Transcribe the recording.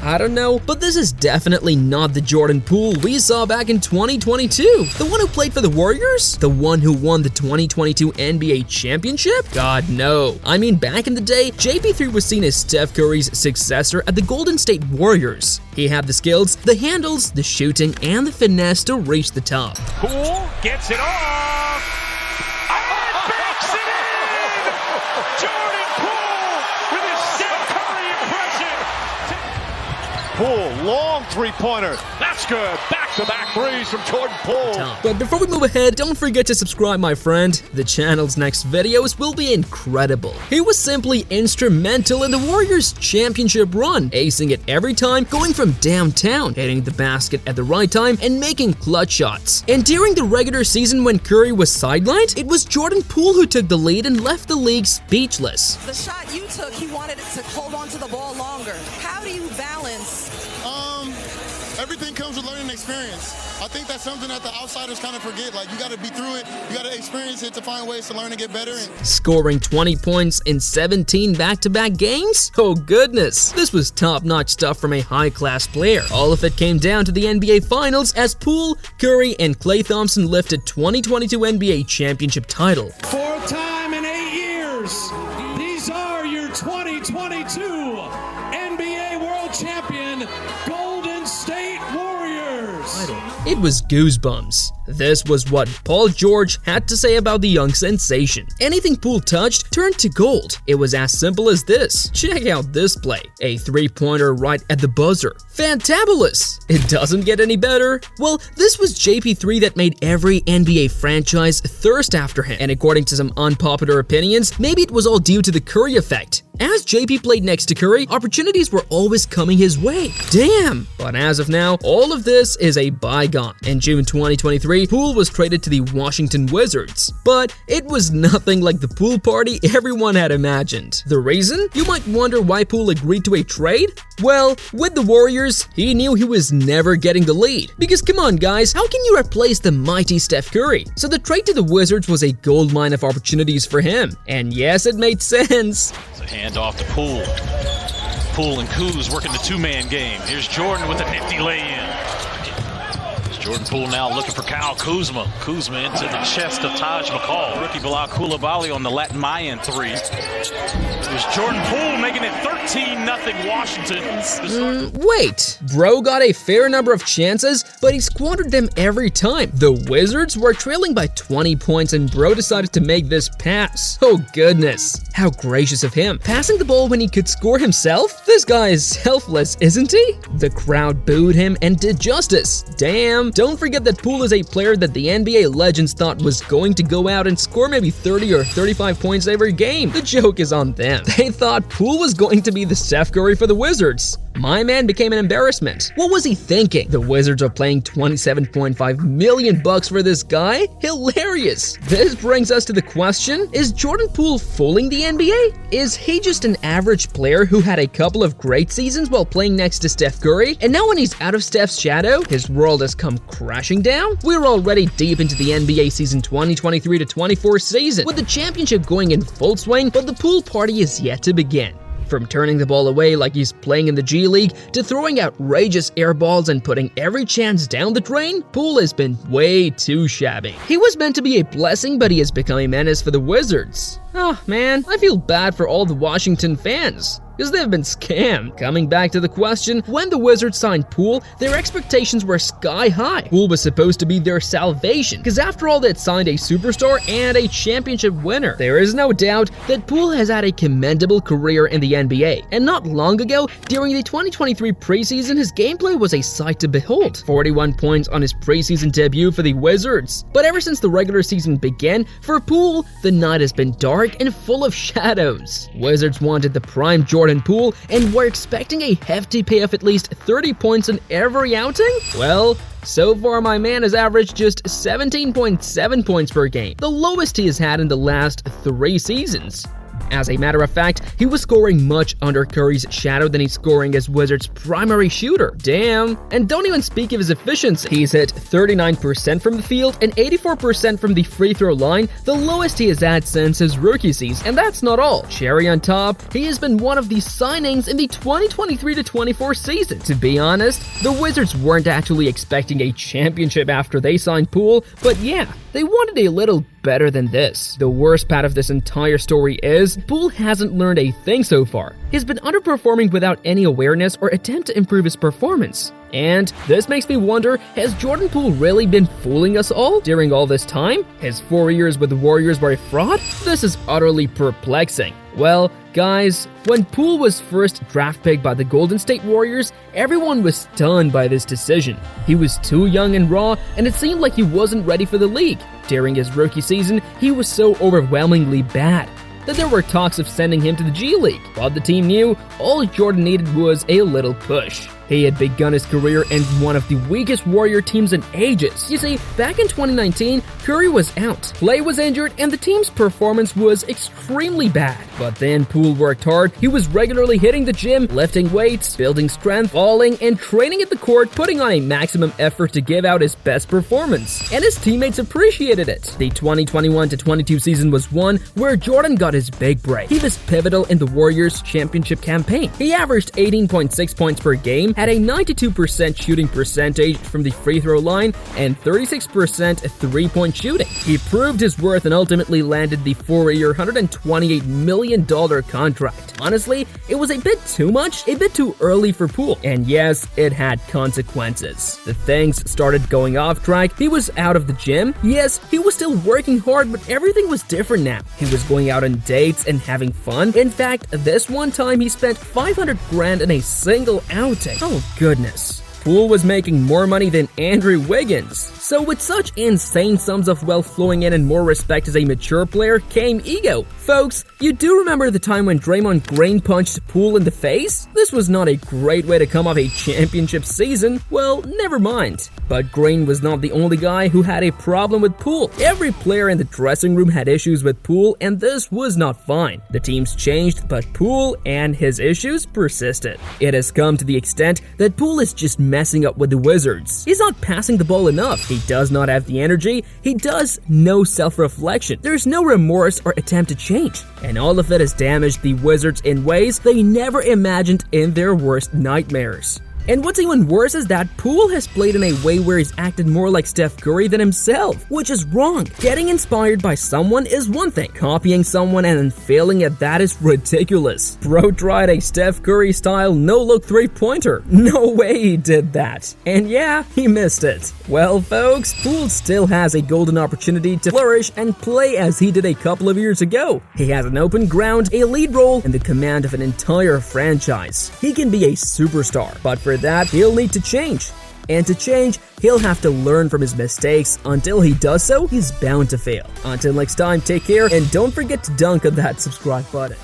I don't know, but this is definitely not the Jordan Poole we saw back in 2022. The one who played for the Warriors? The one who won the 2022 NBA championship? God, no. I mean, back in the day, JP3 was seen as Steph Curry's successor at the Golden State Warriors. He had the skills, the handles, the shooting, and the finesse to reach the top. Poole gets it off. And banks it in! Jordan Poole with his Steph Curry impression. Poole, long three-pointer. That's good. Back-to-back threes from Jordan Poole. But before we move ahead, don't forget to subscribe, my friend. The channel's next videos will be incredible. He was simply instrumental in the Warriors' championship run, acing it every time, going from downtown, hitting the basket at the right time, and making clutch shots. And during the regular season when Curry was sidelined, it was Jordan Poole who took the lead and left the league speechless. The shot you took, he wanted it to hold on to the ball longer. How do you balance? Everything comes with learning experience. I think that's something that the outsiders kind of forget. Like, you got to be through it. You got to experience it to find ways to learn and get better. Scoring 20 points in 17 back-to-back games? Oh goodness, this was top-notch stuff from a high-class player. All of it came down to the NBA Finals as Poole, Curry, and Klay Thompson lifted 2022 NBA championship title. Fourth time in 8 years, these are your 2022 NBA World Champion Golden State Warriors. It was goosebumps. This was what Paul George had to say about the young sensation. Anything Poole touched turned to gold. It was as simple as this. Check out this play. A three-pointer right at the buzzer. Fantabulous! It doesn't get any better. Well, this was JP3 that made every NBA franchise thirst after him. And according to some unpopular opinions, maybe it was all due to the Curry effect. As JP played next to Curry, opportunities were always coming his way. Damn! But as of now, all of this is a bygone. In June 2023, Poole was traded to the Washington Wizards. But it was nothing like the pool party everyone had imagined. The reason? You might wonder why Poole agreed to a trade? Well, with the Warriors, he knew he was never getting the lead. Because come on guys, how can you replace the mighty Steph Curry? So the trade to the Wizards was a goldmine of opportunities for him. And yes, it made sense. It's a handoff to Poole. Poole and Kuz working the two-man game. Here's Jordan with a nifty lay-in. Jordan Poole now looking for Kyle Kuzma. Kuzma into the chest of Taj McCall. Rookie Bilal Coulibaly on the Latin Mayan three. There's Jordan Poole making it 13-0 Washington. Wait, bro got a fair number of chances, but he squandered them every time. The Wizards were trailing by 20 points and bro decided to make this pass. Oh goodness, how gracious of him. Passing the ball when he could score himself? This guy is selfless, isn't he? The crowd booed him and did justice. Damn. Don't forget that Poole is a player that the NBA legends thought was going to go out and score maybe 30 or 35 points every game. The joke is on them. They thought Poole was going to be the Steph Curry for the Wizards. My man became an embarrassment. What was he thinking? The Wizards are paying $27.5 million for this guy? Hilarious! This brings us to the question, is Jordan Poole fooling the NBA? Is he just an average player who had a couple of great seasons while playing next to Steph Curry, and now when he's out of Steph's shadow, his world has come crashing down? We're already deep into the NBA season 2023-24 season, with the championship going in full swing, but the pool party is yet to begin. From turning the ball away like he's playing in the G League to throwing outrageous air balls and putting every chance down the drain, Poole has been way too shabby. He was meant to be a blessing, but he has become a menace for the Wizards. Oh man, I feel bad for all the Washington fans, because they've been scammed. Coming back to the question, when the Wizards signed Poole, their expectations were sky high. Poole was supposed to be their salvation, because after all, they'd signed a superstar and a championship winner. There is no doubt that Poole has had a commendable career in the NBA, and not long ago, during the 2023 preseason, his gameplay was a sight to behold. 41 points on his preseason debut for the Wizards. But ever since the regular season began, for Poole, the night has been dark and full of shadows. Wizards wanted the prime Jordan Poole and were expecting a hefty pay of at least 30 points in every outing? Well, so far my man has averaged just 17.7 points per game, the lowest he has had in the last 3 seasons. As a matter of fact, he was scoring much under Curry's shadow than he's scoring as Wizards' primary shooter. Damn. And don't even speak of his efficiency. He's hit 39% from the field and 84% from the free throw line, the lowest he has had since his rookie season. And that's not all. Cherry on top, he has been one of the signings in the 2023-24 season. To be honest, the Wizards weren't actually expecting a championship after they signed Poole, but yeah, they wanted a little better than this. The worst part of this entire story is Poole hasn't learned a thing so far. He's been underperforming without any awareness or attempt to improve his performance. And this makes me wonder, has Jordan Poole really been fooling us all during all this time? His 4 years with the Warriors were a fraud? This is utterly perplexing. Well, guys, when Poole was first draft picked by the Golden State Warriors, everyone was stunned by this decision. He was too young and raw, and it seemed like he wasn't ready for the league. During his rookie season, he was so overwhelmingly bad that there were talks of sending him to the G League. But the team knew all Jordan needed was a little push. He had begun his career in one of the weakest Warrior teams in ages. You see, back in 2019, Curry was out, Klay was injured, and the team's performance was extremely bad. But then Poole worked hard. He was regularly hitting the gym, lifting weights, building strength, falling, and training at the court, putting on a maximum effort to give out his best performance. And his teammates appreciated it. The 2021-22 season was one where Jordan got his big break. He was pivotal in the Warriors' championship campaign. He averaged 18.6 points per game, had a 92% shooting percentage from the free throw line, and 36% three-point shooting. He proved his worth and ultimately landed the 4-year, $128 million contract. Honestly, it was a bit too much, a bit too early for Poole, and yes, it had consequences. The things started going off track. He was out of the gym. Yes, he was still working hard, but everything was different now. He was going out on dates and having fun. In fact, this one time he spent $500,000 in a single outing. Oh goodness. Poole was making more money than Andrew Wiggins. So with such insane sums of wealth flowing in and more respect as a mature player came ego. Folks, you do remember the time when Draymond Green punched Poole in the face? This was not a great way to come off a championship season. Well, never mind. But Green was not the only guy who had a problem with Poole. Every player in the dressing room had issues with Poole, and this was not fine. The teams changed, but Poole and his issues persisted. It has come to the extent that Poole is just messing up with the Wizards. He's not passing the ball enough. He does not have the energy. He does no self-reflection. There's no remorse or attempt to change. And all of it has damaged the Wizards in ways they never imagined in their worst nightmares. And what's even worse is that Poole has played in a way where he's acted more like Steph Curry than himself, which is wrong. Getting inspired by someone is one thing. Copying someone and then failing at that is ridiculous. Bro tried a Steph Curry-style no-look three-pointer. No way he did that. And yeah, he missed it. Well, folks, Poole still has a golden opportunity to flourish and play as he did a couple of years ago. He has an open ground, a lead role, and the command of an entire franchise. He can be a superstar, but for that, he'll need to change. And to change, he'll have to learn from his mistakes. Until he does so, he's bound to fail. Until next time, take care, and don't forget to dunk on that subscribe button.